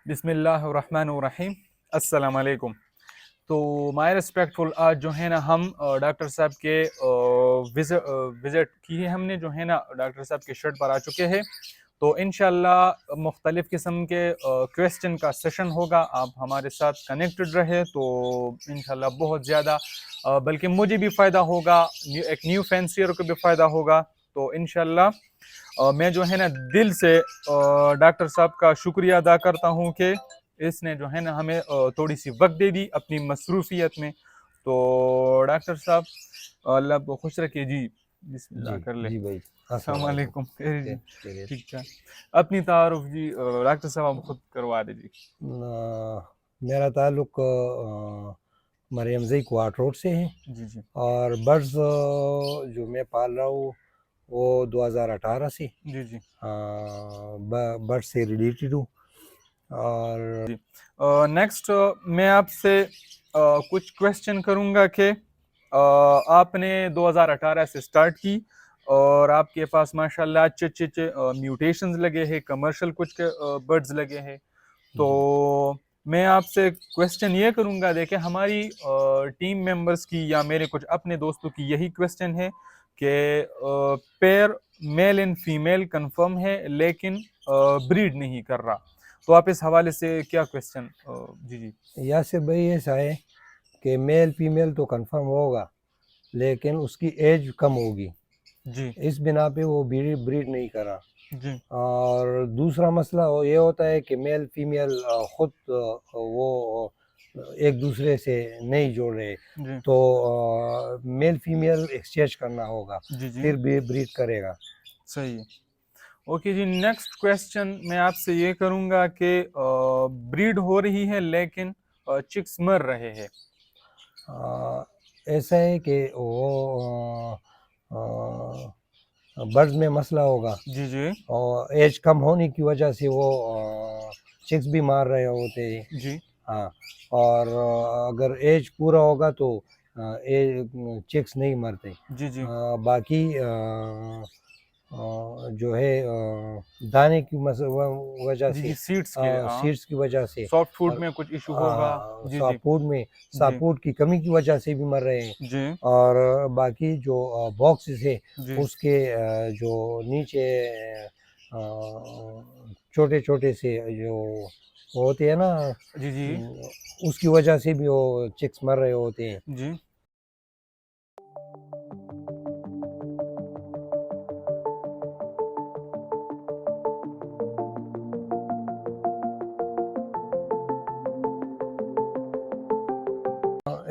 بسم اللہ الرحمن الرحیم السلام علیکم. تو مائی ریسپیکٹفل آج جو ہے نا ہم ڈاکٹر صاحب کے وزٹ کی ہے، ہم نے جو ہے نا ڈاکٹر صاحب کے شرٹ پر آ چکے ہیں. تو انشاءاللہ مختلف قسم کے کویسچن کا سیشن ہوگا. آپ ہمارے ساتھ کنیکٹڈ رہے تو انشاءاللہ بہت زیادہ بلکہ مجھے بھی فائدہ ہوگا، ایک نیو فینسیئر کو بھی فائدہ ہوگا. تو انشاءاللہ میں جو ہے نا دل سے ڈاکٹر صاحب کا شکریہ ادا کرتا ہوں کہ اس نے جو ہے نا ہمیں تھوڑی سی وقت دے دی اپنی مصروفیت میں. تو ڈاکٹر صاحب اللہ آپ کو خوش رکھے. جی بسم اللہ کر لے. جی بھائی السلام علیکم. جی خیریت. ٹھیک ہے. اپنی تعارف جی ڈاکٹر صاحب خود کروا دیجیے. میرا تعلق مریم زئی کوارٹ روڈ سے ہے. جی جی اور برڈز جو میں پال رہا ہوں وہ 2018 سے جی جی برڈ سے ریلیٹڈ ہوں. اور نیکسٹ میں آپ سے کچھ کویسچن کروں گا کہ آپ نے 2018 سے سٹارٹ کی اور آپ کے پاس ماشاءاللہ اچھے میوٹیشنز لگے ہیں، کمرشل کچھ برڈز لگے ہیں. تو میں آپ سے کویسچن یہ کروں گا، دیکھیں ہماری ٹیم ممبرز کی یا میرے کچھ اپنے دوستوں کی یہی کویسچن ہے کہ پیر میل اینڈ فیمیل کنفرم ہے لیکن بریڈ نہیں کر رہا. تو آپ اس حوالے سے کیا کویسچن؟ جی جی یاسر بھائی ایسا ہے کہ میل فیمیل تو کنفرم ہوگا لیکن اس کی ایج کم ہوگی، جی اس بنا پہ وہ بریڈ نہیں کرا. جی اور دوسرا مسئلہ یہ ہوتا ہے کہ میل فیمیل خود وہ ایک دوسرے سے نہیں جوڑ رہے، جی تو میل فیمیل ایکسچینج کرنا ہوگا جی جی پھر بریڈ کرے گا. صحیح ہے. اوکے جی، نیکسٹ کویسچن میں آپ سے یہ کروں گا کہ بریڈ ہو رہی ہے لیکن چکس مر رہے ہیں. ایسا ہے کہ وہ برڈز میں مسئلہ ہوگا جی جی اور ایج کم ہونے کی وجہ سے وہ چکس بھی مار رہے ہوتے ہیں. جی ہاں، اور اگر ایج پورا ہوگا تو چکس نہیں مرتے. جی جی باقی جو ہے دانے کی وجہ جی سے، جی سیڈس کے، ہاں سیڈس کی وجہ سے، سافٹ فوڈ میں کچھ ایشو ہوگا. جی جی ساپورٹ کی کمی کی وجہ سے بھی مر رہے ہیں. جی اور باقی جو باکسز ہے جی اس کے جو نیچے چھوٹے چھوٹے سے جو ہوتے ہیں نا، جی جی اس کی وجہ سے بھی وہ چکس مر رہے ہوتے ہیں. جی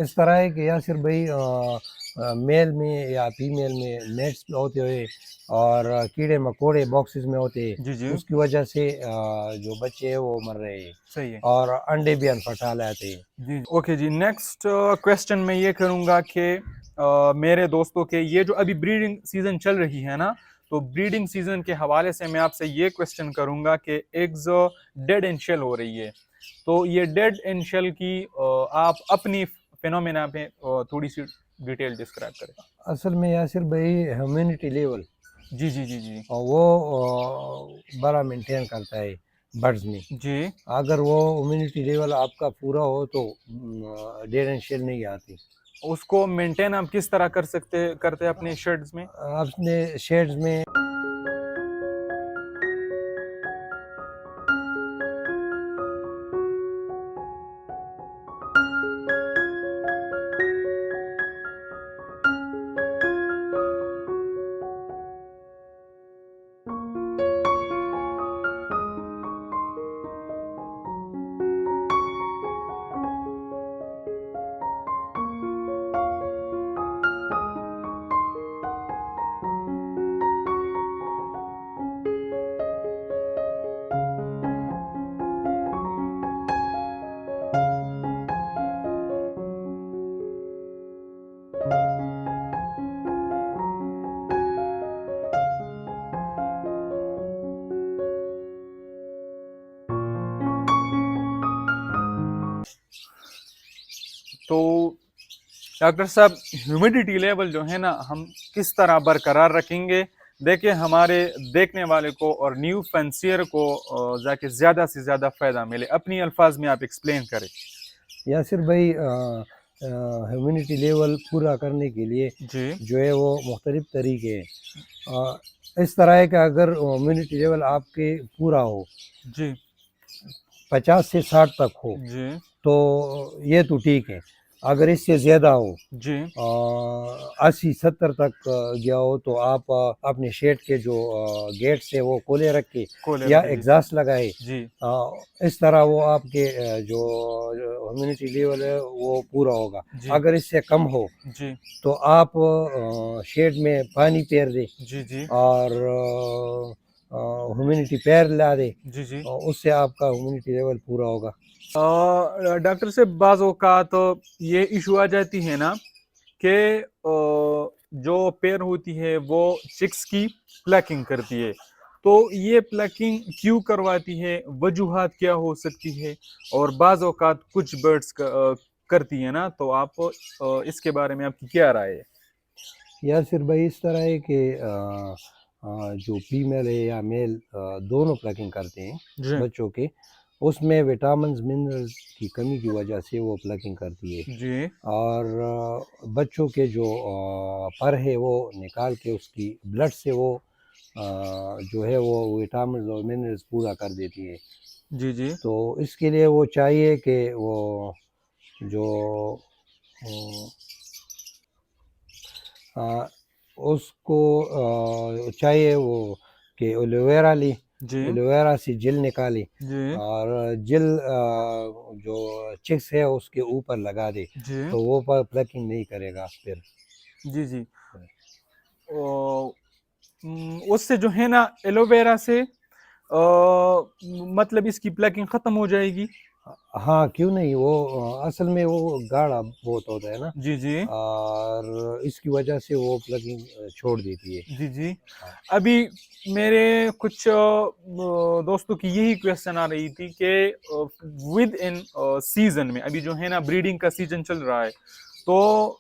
اس طرح ہے کہ یاسر بھائی میل میں یا فیمیل میں نیٹس ہوتے ہوئے اور کیڑے مکوڑے باکسز میں ہوتے ہیں، جی جی اس کی وجہ سے جو بچے ہیں وہ مر رہے ہیں صحیح ہے. اور انڈے بھی انفرٹائل آتے ہیں. جی اوکے جی، نیکسٹ کویسچن میں یہ کروں گا کہ میرے دوستوں کے یہ جو ابھی بریڈنگ سیزن چل رہی ہے نا، تو بریڈنگ سیزن کے حوالے سے میں آپ سے یہ کویسچن کروں گا کہ ایگز ڈیڈ اینڈ شیل ہو رہی ہے. تو یہ ڈیڈ اینڈ شیل کی آپ اپنی فینومینا پہ تھوڑی سی ڈیٹیل ڈسکرائب کریں. اصل میں یاسر بھائی ہیومینٹی لیول جی جی جی جی وہ بڑا مینٹین کرتا ہے برڈز میں. جی اگر وہ ہیومینٹی لیول آپ کا پورا ہو تو ڈیڈ اینڈ شیل نہیں آتی. اس کو مینٹین آپ کس طرح کرتے اپنے شیڈز میں؟ اپنے شیڈز میں تو ڈاکٹر صاحب ہیومیڈیٹی لیول جو ہے نا ہم کس طرح برقرار رکھیں گے دیکھیں ہمارے دیکھنے والے کو اور نیو فینسیئر کو جا کے زیادہ سے زیادہ فائدہ ملے. اپنی الفاظ میں آپ ایکسپلین کریں. یاسر بھائی ہیومنٹی لیول پورا کرنے کے لیے جی جو ہے وہ مختلف طریقے ہیں. اس طرح ہے کہ اگر ہیومنٹی لیول آپ کے پورا ہو جی 50 سے 60 تک ہو جی تو یہ تو ٹھیک ہے. اگر اس سے زیادہ ہو جی 80-70 تک گیا ہو تو آپ اپنے شیڈ کے جو گیٹ سے وہ کھولے رکھ کے کولر یا کے جی ایگزاسٹ لگائے. جی اس طرح وہ آپ کے جو ہیومنٹی لیول ہے وہ پورا ہوگا. جی اگر اس سے کم ہو جی تو آپ شیڈ میں پانی پیر دیں جی جی اور ہیومنٹی پیر لا دیں. جی جی اس سے آپ کا ہیومنٹی لیول پورا ہوگا. ڈاکٹر سے بعض اوقات یہ ایشو آ جاتی ہے نا کہ جو پیر ہوتی ہے وہ چکس کی پلیکنگ کرتی ہے, تو یہ پلیکنگ کیوں کرواتی ہے, وجوہات کیا ہو سکتی ہے, اور بعض اوقات کچھ برڈس کرتی ہیں نا, تو آپ اس کے بارے میں آپ کی کیا رائے ہے؟ یاسر بھائی اس طرح ہے کہ جو فیمیل ہے یا میل دونوں پلکنگ کرتے ہیں جی بچوں کے, اس میں وٹامنز منرلز کی کمی کی وجہ سے وہ پلکنگ کرتی ہے. جی اور بچوں کے جو پر ہے وہ نکال کے اس کی بلڈ سے وہ جو ہے وہ وٹامنز اور منرلز پورا کر دیتی ہے. جی جی تو اس کے لیے وہ چاہیے کہ وہ جو اس کو چاہیے وہ کہ ایلوویرا لی, جی ایلوویرا سے جل نکالی جی اور جل جو چکس ہے اس کے اوپر لگا دے جی تو وہ پلکنگ نہیں کرے گا پھر. جی جی اس سے جو ہے نا ایلوویرا سے مطلب اس کی پلکنگ ختم ہو جائے گی. ہاں کیوں نہیں, وہ اصل میں وہ گاڑھا بہت ہوتا ہے نا, جی جی اور اس کی وجہ سے وہ پلکنگ چھوڑ دیتی ہے. جی جی ابھی میرے کچھ دوستوں کی یہی کویسچن آ رہی تھی کہ ود ان سیزن میں ابھی جو ہے نا بریڈنگ کا سیزن چل رہا ہے, تو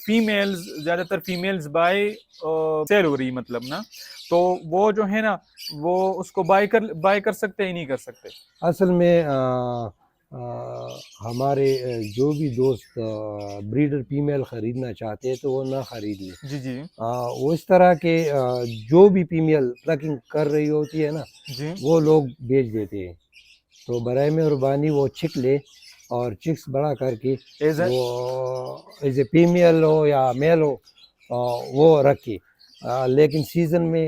فیمیلز زیادہ تر فیمیلز بائی سیل ہو رہی مطلب نا, تو وہ جو ہے نا وہ اس کو بائی کر سکتے ہی نہیں کر سکتے. اصل میں ہمارے جو بھی دوست بریڈر فیمیل خریدنا چاہتے ہیں تو وہ نہ خرید لیں. جی جی وہ اس طرح کے جو بھی فیمیل پلکنگ کر رہی ہوتی ہے نا جی وہ لوگ بیچ دیتے ہیں. تو برائے مہربانی وہ چک لے اور چکس بڑا کر کے وہ ایز اے فیمیل ہو یا میل ہو وہ رکھے, لیکن سیزن میں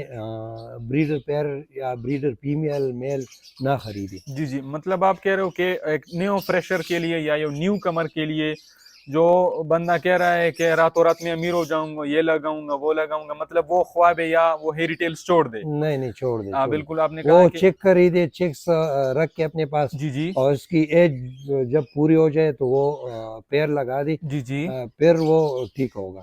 بریڈر پیر یا بریڈر فیمیل میل نہ خریدے. جی جی مطلب آپ کہہ رہے ہو کہ ایک نیو فریشر کے لیے یا نیو کمر کے لیے جو بندہ کہہ رہا ہے کہ راتوں رات میں امیر ہو جاؤں گا, یہ لگاؤں گا وہ لگاؤں گا, مطلب وہ خواب ہے یا وہ ہیری ٹیلز چھوڑ دے. نہیں چھوڑ دے, بالکل آپ نے کہا وہ کہ چیک خریدے, چیکس رکھ کے اپنے پاس, جی جی اور اس کی ایج جب پوری ہو جائے تو وہ پیر لگا دی, جی جی پھر وہ ٹھیک ہوگا.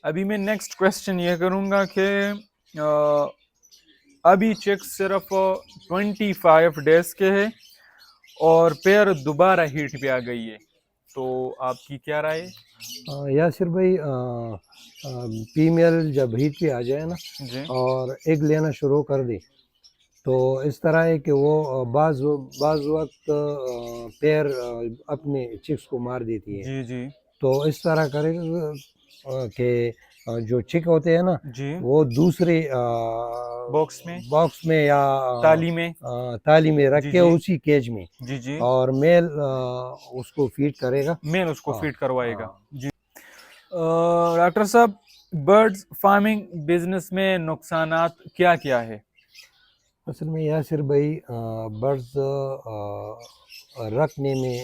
ابھی میں نیکسٹ کویسچن یہ کروں گا کہ ابھی چیک صرف 25 ڈیز کے ہے اور پیر دوبارہ ہیٹ پہ آ گئی ہے, تو آپ کی کیا رائے؟ یاسر بھائی فیمیل جب ہیٹ پہ آ جائے نا جی اور ایگ لینا شروع کر دے تو اس طرح ہے کہ وہ بعض وقت پیر اپنے چکس کو مار دیتی ہے. جی جی تو اس طرح کرے کہ جو چک ہوتے ہیں نا جی وہ دوسرے باکس میں یا تالی میں رکھ کے اسی کیج میں، جی جی اور میل اس کو فیڈ کرے گا. مین اس کو فیڈ کروائے گا. جی ڈاکٹر صاحب برڈز فارمنگ بزنس میں نقصانات کیا کیا ہے؟ اصل میں یاسر بھائی برڈز رکھنے میں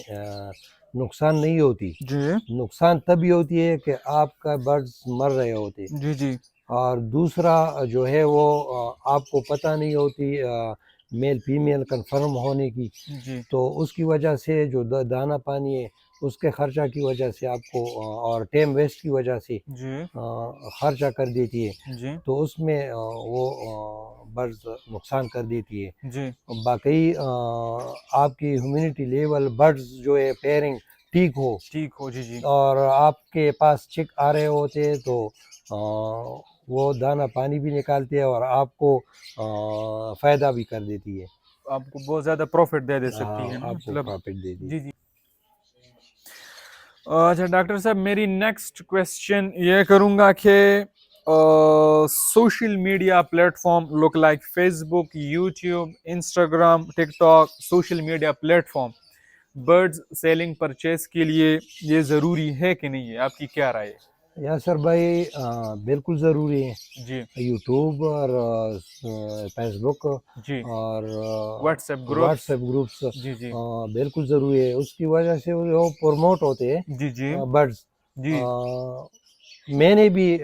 نقصان نہیں ہوتی. جی نقصان تبھی ہوتی ہے کہ آپ کا برڈز مر رہے ہوتے، جی جی اور دوسرا جو ہے وہ آپ کو پتہ نہیں ہوتی میل فیمیل کنفرم ہونے کی. جی تو اس کی وجہ سے جو دانہ پانی ہے اس کے خرچہ کی وجہ سے آپ کو، اور ٹائم ویسٹ کی وجہ سے جی خرچہ کر دیتی ہے. جی تو اس میں وہ برڈز نقصان کر دیتی ہے. جی باقی آپ کی ہیومنٹی لیول برڈز جو ہے پیئرنگ ٹھیک ہو، ٹھیک ہو. جی جی اور آپ کے پاس چک آ رہے ہوتے تو وہ دانہ پانی بھی نکالتے ہیں اور آپ کو فائدہ بھی کر دیتی ہے. آپ کو بہت زیادہ پروفٹ دے سکتی ہے آپ کو مطلب. پرافٹ دیتی ہے. جی جی اچھا ڈاکٹر صاحب میری نیکسٹ کویسچن یہ کروں گا کہ social media platform look like Facebook, YouTube, Instagram, TikTok, social media platform birds selling purchase کے لیے یہ ضروری ہے کہ نہیں ہے؟ آپ کی کیا رائے ہے؟ یاسر بھائی بالکل ضروری ہے. جی یوٹیوب اور فیس بک جی اور WhatsApp WhatsApp groups جی جی بالکل ضروری ہے. اس کی وجہ سے وہ پروموٹ ہوتے جی جی ہیں برڈز. جی میں نے بھی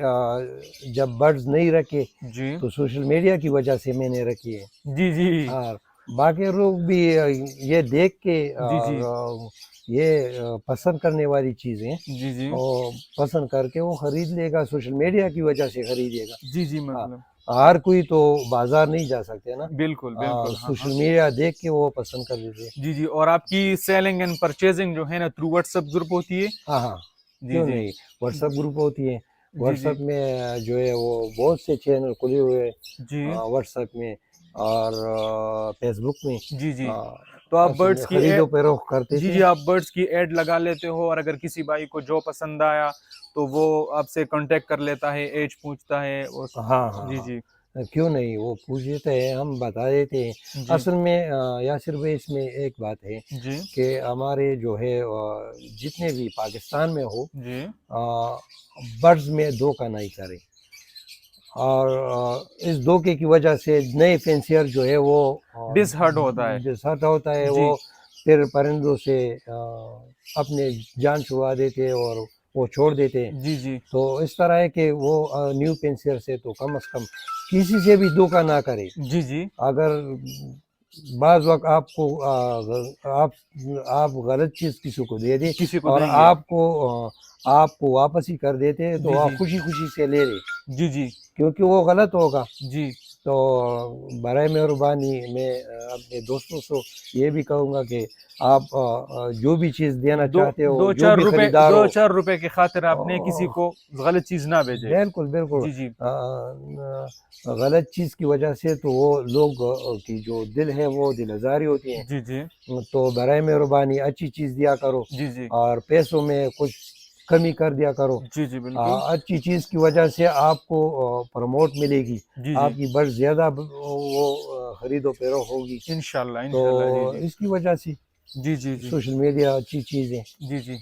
جب برڈز نہیں رکھے جی تو سوشل میڈیا کی وجہ سے میں نے رکھی ہے. جی جی اور باقی لوگ بھی یہ دیکھ کے جی جی یہ پسند کرنے والی چیزیں جی جی وہ پسند کر کے وہ خرید لے گا، سوشل میڈیا کی وجہ سے خریدے گا. جی جی ہاں، مطلب ہر کوئی تو بازار نہیں جا سکتے نا. بالکل بالکل ہاں ہاں سوشل میڈیا دیکھ کے وہ پسند کر لیتے. جی جی اور آپ کی سیلنگ اینڈ پرچیزنگ جو ہے نا تھرو واٹس ایپ گروپ ہوتی ہے؟ ہاں ہاں جی کیوں جی نہیں، واٹس ایپ گروپ ہوتی ہے. جی واٹس جی ایپ میں جو ہے وہ بہت سے چینل کھلے ہوئے جی واٹس ایپ میں اور فیس بک میں. جی جی تو آپ اصل میں برڈس کی خرید و فروخت کرتے جی تھے. جی آپ برڈس کی ایڈ لگا لیتے ہو، اور اگر کسی بھائی کو جو پسند آیا تو وہ آپ سے کانٹیکٹ کر لیتا ہے، ایج پوچھتا ہے. ہاں ہاں جی جی ہاں کیوں نہیں، وہ پوچھ دیتے ہیں، ہم بتا دیتے ہیں. جی اصل میں یاسر بھائی اس میں ایک بات ہے جی کہ ہمارے جو ہے جتنے بھی پاکستان میں ہو جی برڈز میں دھوکہ نہیں کرے. اور اس دھوکے کی وجہ سے نئے فینسیئر جو ہے وہ ڈس ہرٹ ہوتا ہے. ڈسہرٹ ہوتا ہے. جی وہ پھر پرندوں سے اپنے جان چھڑوا دیتے اور وہ چھوڑ دیتے. جی جی تو اس طرح ہے کہ وہ نیو پینسیئر سے تو کم از کم کسی سے بھی دھوکہ نہ کرے. جی جی اگر بعض وقت آپ کو آپ غلط چیز کسی کو دے دیں کسی کو اور دیں گے. آپ کو واپس ہی کر دیتے ہیں جی تو آپ جی خوشی خوشی سے لے لیں، جی جی کیونکہ وہ غلط ہوگا. جی تو برائے مہربانی میں اپنے دوستوں سے یہ بھی کہوں گا کہ آپ جو بھی چیز دینا چاہتے ہو، جو بھی خریدار دو ہو، چار روپے کی خاطر آپ نے کسی کو غلط چیز نہ بھیجے. بالکل بالکل جی جی غلط چیز کی وجہ سے تو وہ لوگ کی جو دل ہے وہ دل آزاری ہوتی ہے. جی جی تو برائے مہربانی اچھی چیز دیا کرو، جی جی اور پیسوں میں کچھ کمی کر دیا کرو. جی جی بالکل. اچھی چیز کی وجہ سے آپ کو پروموٹ ملے گی، جی جی آپ کی برڈ زیادہ وہ خرید و فروخت ہوگی. انشاءاللہ تو انشاءاللہ. جی جی اس کی وجہ سے جی جی جی سوشل میڈیا اچھی چیز ہے. جی جی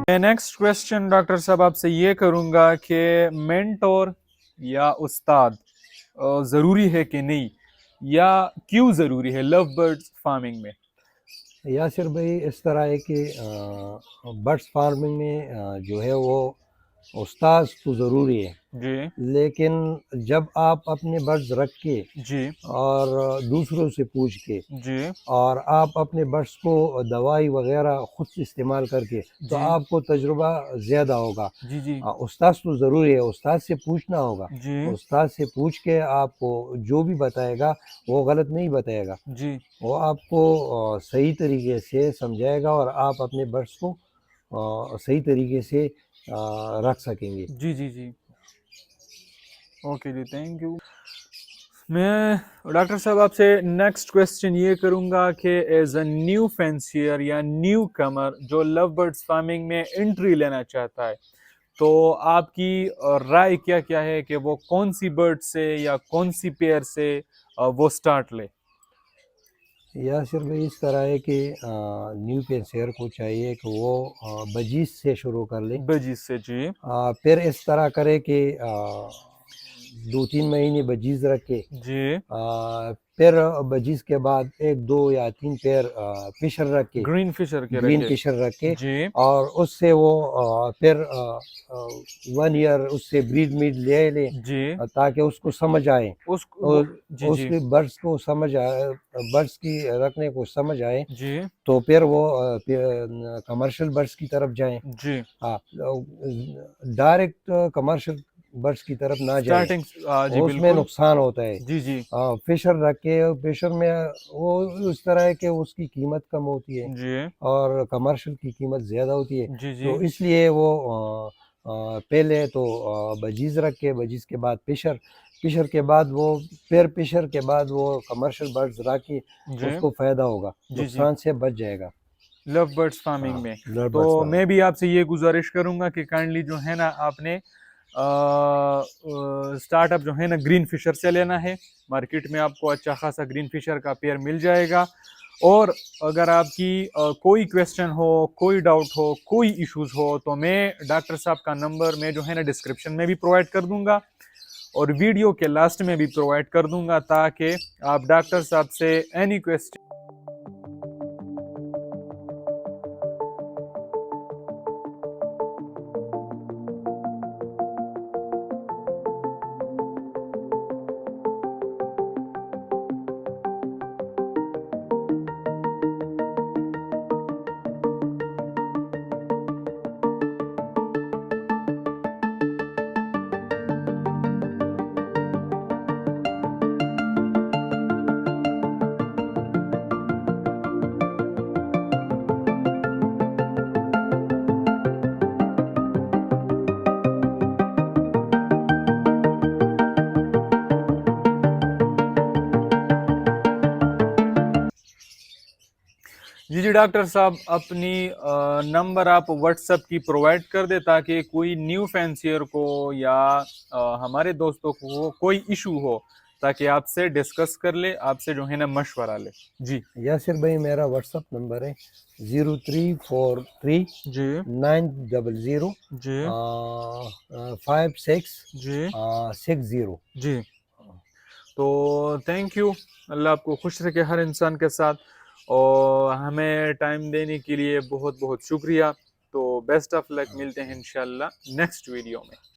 میں نیکسٹ کوشچن ڈاکٹر صاحب آپ سے یہ کروں گا کہ مینٹور یا استاد ضروری ہے کہ نہیں، یا کیوں ضروری ہے لو برڈز فارمنگ میں؟ یاسر بھائی اس طرح ہے کہ برڈس فارمنگ میں جو ہے وہ استاذ تو ضروری ہے، جی لیکن جب آپ اپنے برڈز رکھ کے جی اور دوسروں سے پوچھ کے جی اور آپ اپنے برڈس کو دوائی وغیرہ خود سے استعمال کر کے تو جی آپ کو تجربہ زیادہ ہوگا۔ جی جی استاذ تو ضروری ہے، استاد سے پوچھنا ہوگا، جی استاد سے پوچھ کے آپ کو جو بھی بتائے گا وہ غلط نہیں بتائے گا، جی وہ آپ کو صحیح طریقے سے سمجھائے گا اور آپ اپنے برڈس کو صحیح طریقے سے رکھ سکیں گے۔ جی جی جی اوکے جی، تھینک یو۔ میں ڈاکٹر صاحب آپ سے نیکسٹ کوشچن یہ کروں گا کہ ایز اے نیو فینسیئر یا نیو کمر جو لو برڈس فارمنگ میں انٹری لینا چاہتا ہے، تو آپ کی رائے کیا کیا ہے کہ وہ کون سی برڈ سے یا کون سی پیئر سے وہ سٹارٹ لے؟ یاسر بھائی اس طرح ہے کہ نیو پینسیئر کو چاہیے کہ وہ بجیس سے شروع کر لے، بجیس سے، جی پھر اس طرح کرے کہ 2-3 مہینے بجیز رکھے، جی پھر بجیز کے بعد 1-2 یا 3 پیر فشر رکھے، گرین فشر کے گرین رکھے، فشر رکھے، جی اور اس سے وہ پھر 1 ایئر اس سے بریڈ میڈ لے لے جی تاکہ اس کو سمجھ آئے، اور جی اس جی کی برڈس کو سمجھ آئے، برڈس کی رکھنے کو سمجھ آئے جی تو پھر وہ کمرشل برڈس کی طرف جائیں۔ جی ڈائریکٹ کمرشل برڈس کی طرف نہ جائیں، اسٹارٹنگ جی اس میں بالکل، نقصان ہوتا ہے۔ جی جی فشر رکھے، فشر میں وہ اس طرح ہے کہ اس کی قیمت کم ہوتی ہے جی اور کمرشل کی قیمت زیادہ ہوتی ہے، جی جی تو اس لیے وہ پہلے تو بجیز رکھے، بجیز کے بعد فشر، فشر کے بعد وہ پھر فشر کے بعد وہ کمرشل برڈز رکھے، جی اس کو فائدہ ہوگا، جی جی نقصان سے بچ جائے گا۔ لو برڈس فارمنگ میں لو تو برڈس فارم۔ میں بھی آپ سے یہ گزارش کروں گا کہ کائنڈلی جو ہے نا آپ نے سٹارٹ اپ جو ہے نا گرین فشر سے لینا ہے، مارکیٹ میں آپ کو اچھا خاصا گرین فشر کا پیئر مل جائے گا، اور اگر آپ کی کوئی کویسچن ہو، کوئی ڈاؤٹ ہو، کوئی ایشوز ہو تو میں ڈاکٹر صاحب کا نمبر میں جو ہے نا ڈسکرپشن میں بھی پرووائڈ کر دوں گا اور ویڈیو کے لاسٹ میں بھی پرووائڈ کر دوں گا، تاکہ آپ ڈاکٹر صاحب سے اینی کویسچن جی جی ڈاکٹر صاحب اپنی نمبر آپ واٹس ایپ کی پرووائڈ کر دے تاکہ کوئی نیو فینسیئر کو یا ہمارے دوستوں کو کوئی ایشو ہو تاکہ آپ سے ڈسکس کر لے، آپ سے جو ہے نا مشورہ لے۔ جی یاسر بھائی میرا واٹس ایپ نمبر ہے 0343 جی 900 جی 5660۔ جی جی تو تھینک یو، اللہ آپ کو خوش رکھے ہر انسان کے ساتھ، اور ہمیں ٹائم دینے کے لیے بہت بہت شکریہ۔ تو بیسٹ آف لک، ملتے ہیں انشاءاللہ نیکسٹ ویڈیو میں۔